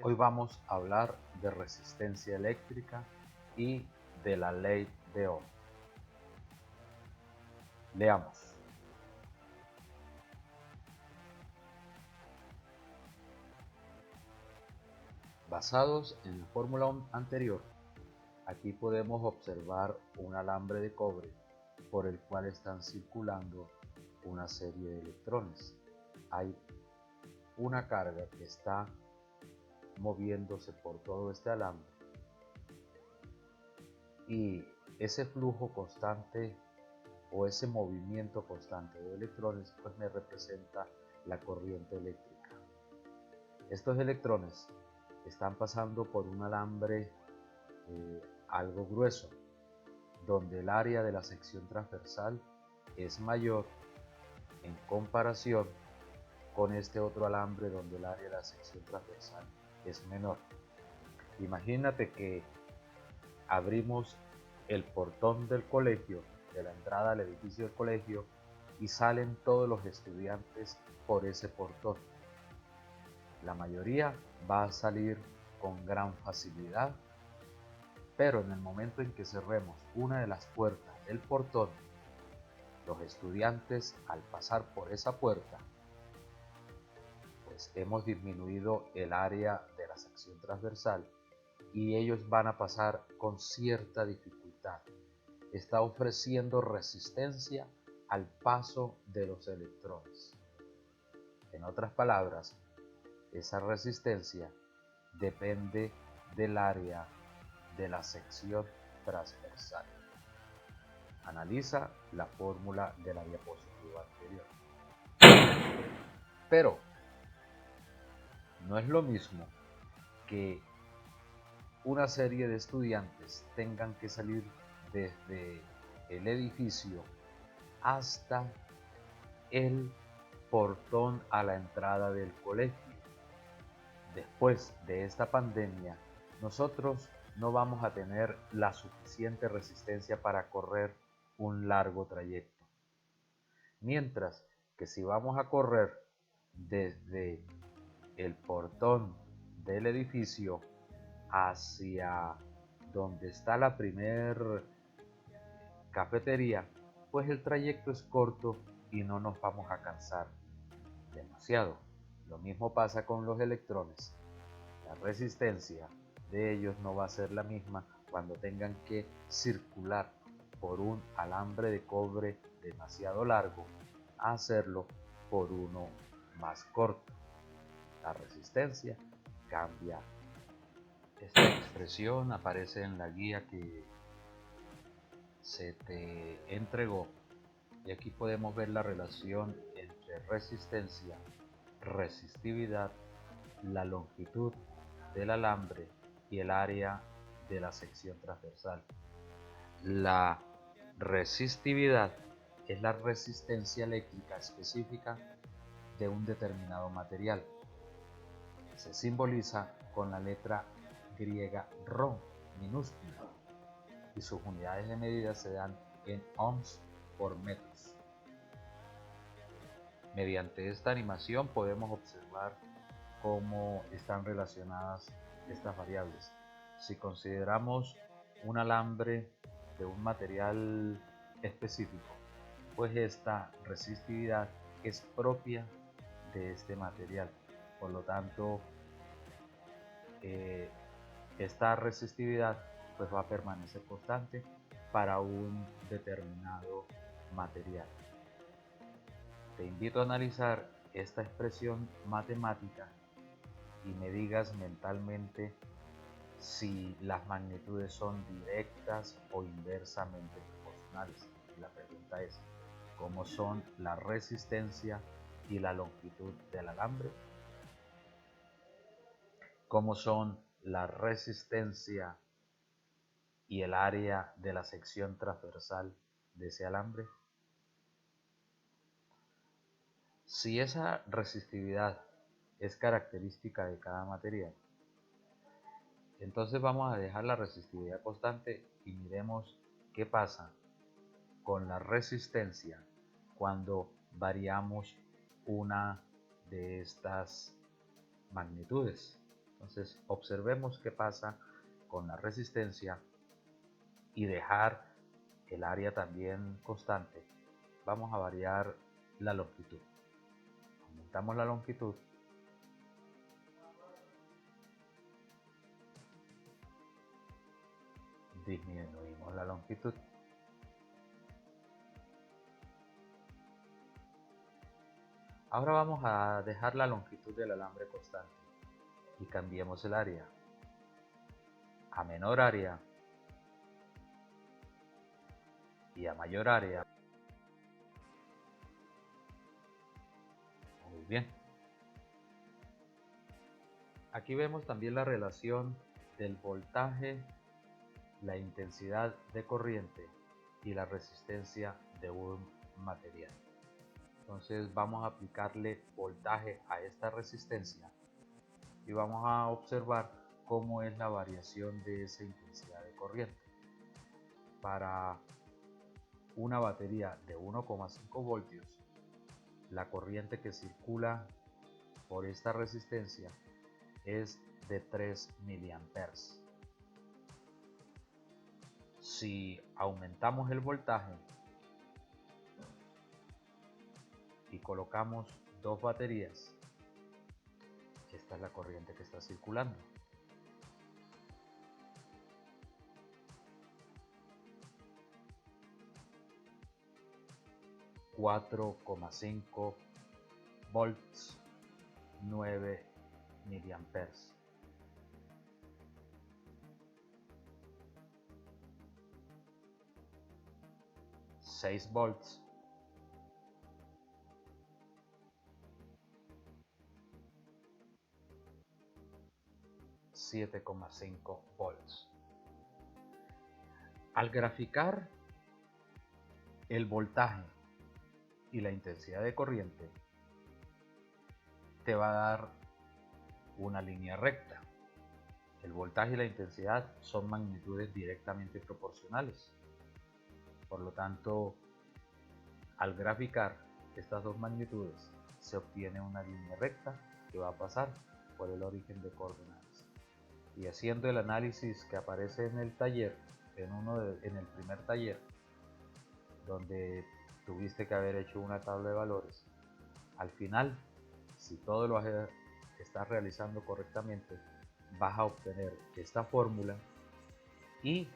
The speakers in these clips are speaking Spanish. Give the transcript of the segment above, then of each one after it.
Hoy vamos a hablar de resistencia eléctrica y de la ley de Ohm. Leamos. Basados en la fórmula Ohm anterior, aquí podemos observar un alambre de cobre por el cual están circulando una serie de electrones. Hay una carga que está moviéndose por todo este alambre y ese flujo constante o ese movimiento constante de electrones pues me representa la corriente eléctrica. Estos electrones están pasando por un alambre algo grueso, donde el área de la sección transversal es mayor en comparación con este otro alambre donde el área de la sección transversal es menor. Imagínate que abrimos el portón del colegio, de la entrada al edificio del colegio, y salen todos los estudiantes por ese portón. La mayoría va a salir con gran facilidad, pero en el momento en que cerremos una de las puertas del portón, los estudiantes al pasar por esa puerta, pues hemos disminuido el área de la sección transversal y ellos van a pasar con cierta dificultad. Está ofreciendo resistencia al paso de los electrones. En otras palabras, esa resistencia depende del área de la sección transversal. Analiza la fórmula de la diapositiva anterior. Pero no es lo mismo que una serie de estudiantes tengan que salir desde el edificio hasta el portón a la entrada del colegio. Después de esta pandemia, nosotros no vamos a tener la suficiente resistencia para correr un largo trayecto. Mientras que si vamos a correr desde el portón del edificio hacia donde está la primer cafetería, pues el trayecto es corto y no nos vamos a cansar demasiado. Lo mismo pasa con los electrones. La resistencia de ellos no va a ser la misma cuando tengan que circular por un alambre de cobre demasiado largo a hacerlo por uno más corto. La resistencia cambia. Esta expresión aparece en la guía que se te entregó y aquí podemos ver la relación entre resistencia, resistividad, la longitud del alambre y el área de la sección transversal. La resistividad es la resistencia eléctrica específica de un determinado material. Se simboliza con la letra griega ρ minúscula y sus unidades de medida se dan en ohms por metros. Mediante esta animación podemos observar cómo están relacionadas estas variables. Si consideramos un alambre de un material específico, pues esta resistividad es propia de este material. Por lo tanto, esta resistividad pues va a permanecer constante para un determinado material. Te invito a analizar esta expresión matemática y me digas mentalmente si las magnitudes son directas o inversamente proporcionales. La pregunta es, ¿cómo son la resistencia y la longitud del alambre? ¿Cómo son la resistencia y el área de la sección transversal de ese alambre? Si esa resistividad es característica de cada material, entonces vamos a dejar la resistividad constante y miremos qué pasa con la resistencia cuando variamos una de estas magnitudes. Entonces observemos qué pasa con la resistencia y dejar el área también constante. Vamos a variar la longitud. Aumentamos la longitud. Disminuimos la longitud. Ahora vamos a dejar la longitud del alambre constante y cambiemos el área a menor área y a mayor área. Muy bien. Aquí vemos también la relación del voltaje, la intensidad de corriente y la resistencia de un material. Entonces vamos a aplicarle voltaje a esta resistencia y vamos a observar cómo es la variación de esa intensidad de corriente. Para una batería de 1,5 voltios, la corriente que circula por esta resistencia es de 3 miliamperes. Si aumentamos el voltaje y colocamos dos baterías, esta es la corriente que está circulando. $4,5 volts, 9 miliamperes. $6 volts, 7,5 volts. Al graficar el voltaje y la intensidad de corriente, te va a dar una línea recta. El voltaje y la intensidad son magnitudes directamente proporcionales. Por lo tanto, al graficar estas dos magnitudes, se obtiene una línea recta que va a pasar por el origen de coordenadas. Y haciendo el análisis que aparece en el taller, en el primer taller, donde tuviste que haber hecho una tabla de valores, al final, si todo lo estás realizando correctamente, vas a obtener esta fórmula y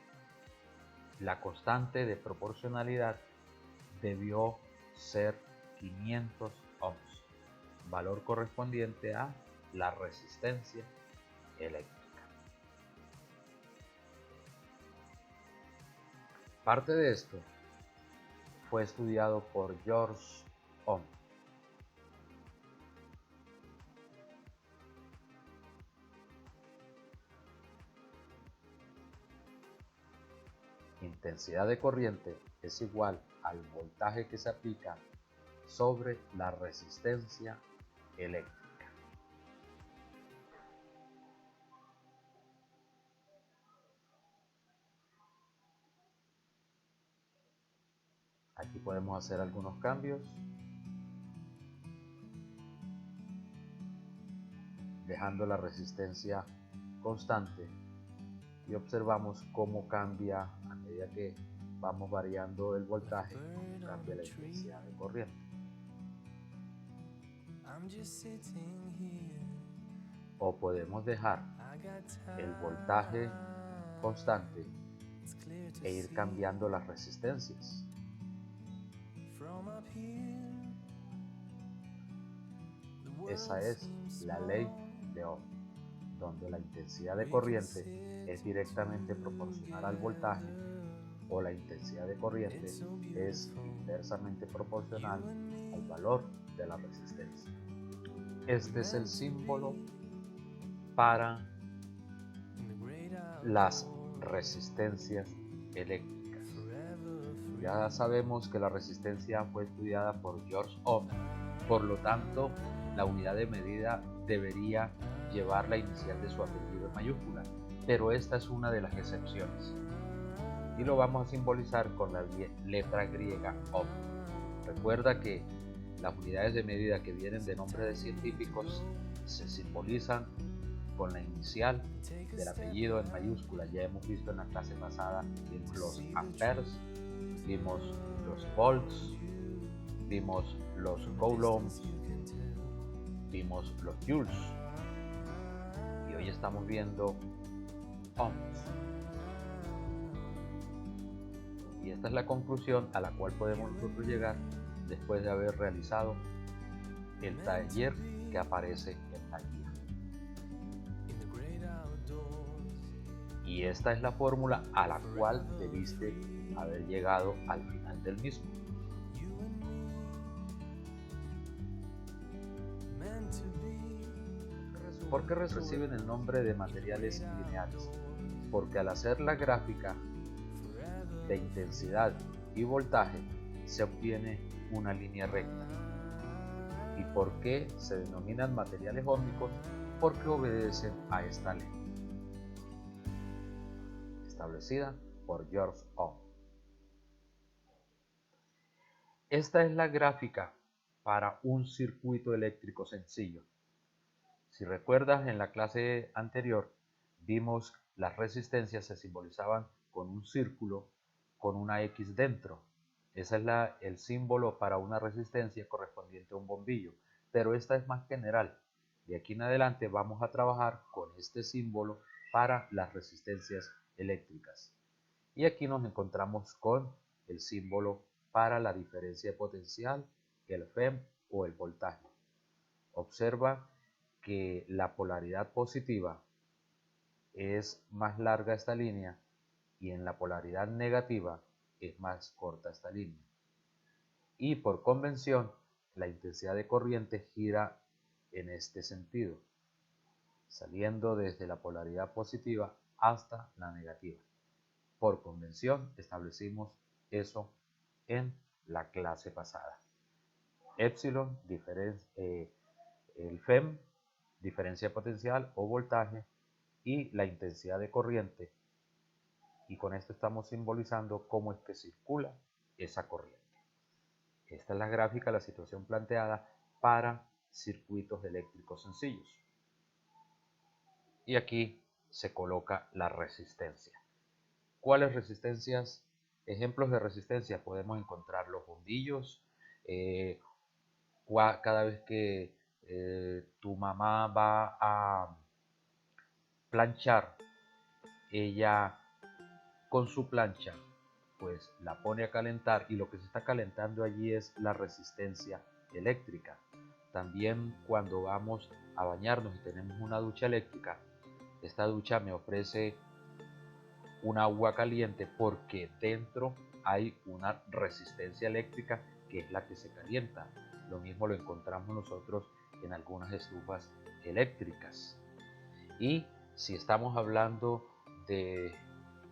la constante de proporcionalidad debió ser 500 ohms, valor correspondiente a la resistencia eléctrica. Parte de esto fue estudiado por George Ohm. Intensidad de corriente es igual al voltaje que se aplica sobre la resistencia eléctrica. Aquí podemos hacer algunos cambios, dejando la resistencia constante, y observamos cómo cambia a medida que vamos variando el voltaje, cómo cambia la intensidad de corriente. O podemos dejar el voltaje constante e ir cambiando las resistencias. Esa es la ley de Ohm, donde la intensidad de corriente es directamente proporcional al voltaje, o la intensidad de corriente es inversamente proporcional al valor de la resistencia. Este es el símbolo para las resistencias eléctricas. Ya sabemos que la resistencia fue estudiada por George Ohm, por lo tanto la unidad de medida debería llevar la inicial de su apellido en mayúscula, pero esta es una de las excepciones y lo vamos a simbolizar con la letra griega Ohm. Recuerda que las unidades de medida que vienen de nombres de científicos se simbolizan con la inicial del apellido en mayúscula. Ya hemos visto en la clase pasada, vimos los amperes, vimos los volts, vimos los coulombs, vimos los joules, y hoy estamos viendo ohms. Y esta es la conclusión a la cual podemos nosotros llegar después de haber realizado el taller que aparece en la guía. Y esta es la fórmula a la cual debiste haber llegado al final del mismo. ¿Por qué reciben el nombre de materiales lineales? Porque al hacer la gráfica de intensidad y voltaje se obtiene una línea recta. ¿Y por qué se denominan materiales óhmicos? Porque obedecen a esta ley establecida por George Ohm. Esta es la gráfica para un circuito eléctrico sencillo. Si recuerdas, en la clase anterior vimos las resistencias se simbolizaban con un círculo con una X dentro. Ese es el símbolo para una resistencia correspondiente a un bombillo, pero esta es más general. De aquí en adelante vamos a trabajar con este símbolo para las resistencias eléctricas. Y aquí nos encontramos con el símbolo para la diferencia de potencial, el FEM o el voltaje. Observa que la polaridad positiva es más larga esta línea y en la polaridad negativa es más corta esta línea. Y por convención, la intensidad de corriente gira en este sentido, saliendo desde la polaridad positiva hasta la negativa. Por convención establecimos eso en la clase pasada. Epsilon, el FEM, diferencia potencial o voltaje, y la intensidad de corriente, y con esto estamos simbolizando cómo es que circula esa corriente. Esta es la gráfica, la situación planteada para circuitos eléctricos sencillos. Y aquí se coloca la resistencia. ¿Cuáles resistencias? Ejemplos de resistencia podemos encontrar los bombillos. Cada vez que tu mamá va a planchar, ella con su plancha pues la pone a calentar, y lo que se está calentando allí es la resistencia eléctrica. También cuando vamos a bañarnos y tenemos una ducha eléctrica, esta ducha me ofrece un agua caliente porque dentro hay una resistencia eléctrica que es la que se calienta. Lo mismo lo encontramos nosotros en algunas estufas eléctricas. Y si estamos hablando de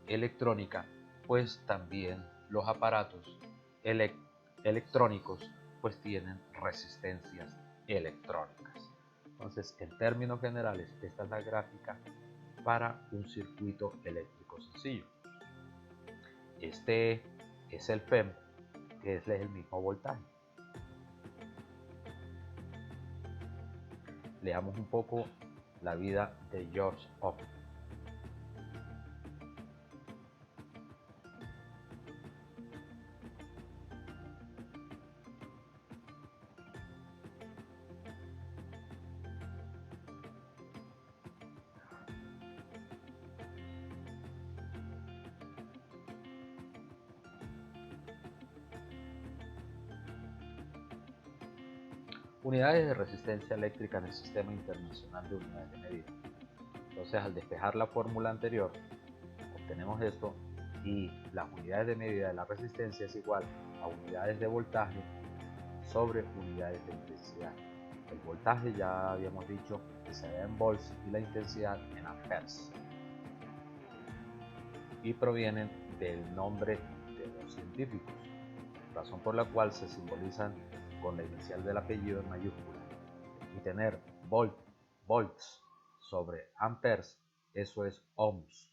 electrónica, pues también los aparatos electrónicos pues tienen resistencias electrónicas. Entonces, en términos generales, esta es la gráfica para un circuito eléctrico sencillo. Este es el FEM, que es el mismo voltaje. Leamos un poco la vida de George Ohm. Unidades de resistencia eléctrica en el Sistema Internacional de Unidades de Medida. Entonces, al despejar la fórmula anterior, obtenemos esto, y las unidades de medida de la resistencia es igual a unidades de voltaje sobre unidades de intensidad. El voltaje ya habíamos dicho que se da en volts y la intensidad en amperes. Y provienen del nombre de los científicos, razón por la cual se simbolizan con la inicial del apellido en mayúscula. Y tener volts sobre amperes, eso es ohms.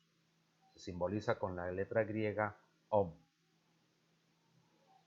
Se simboliza con la letra griega ohm.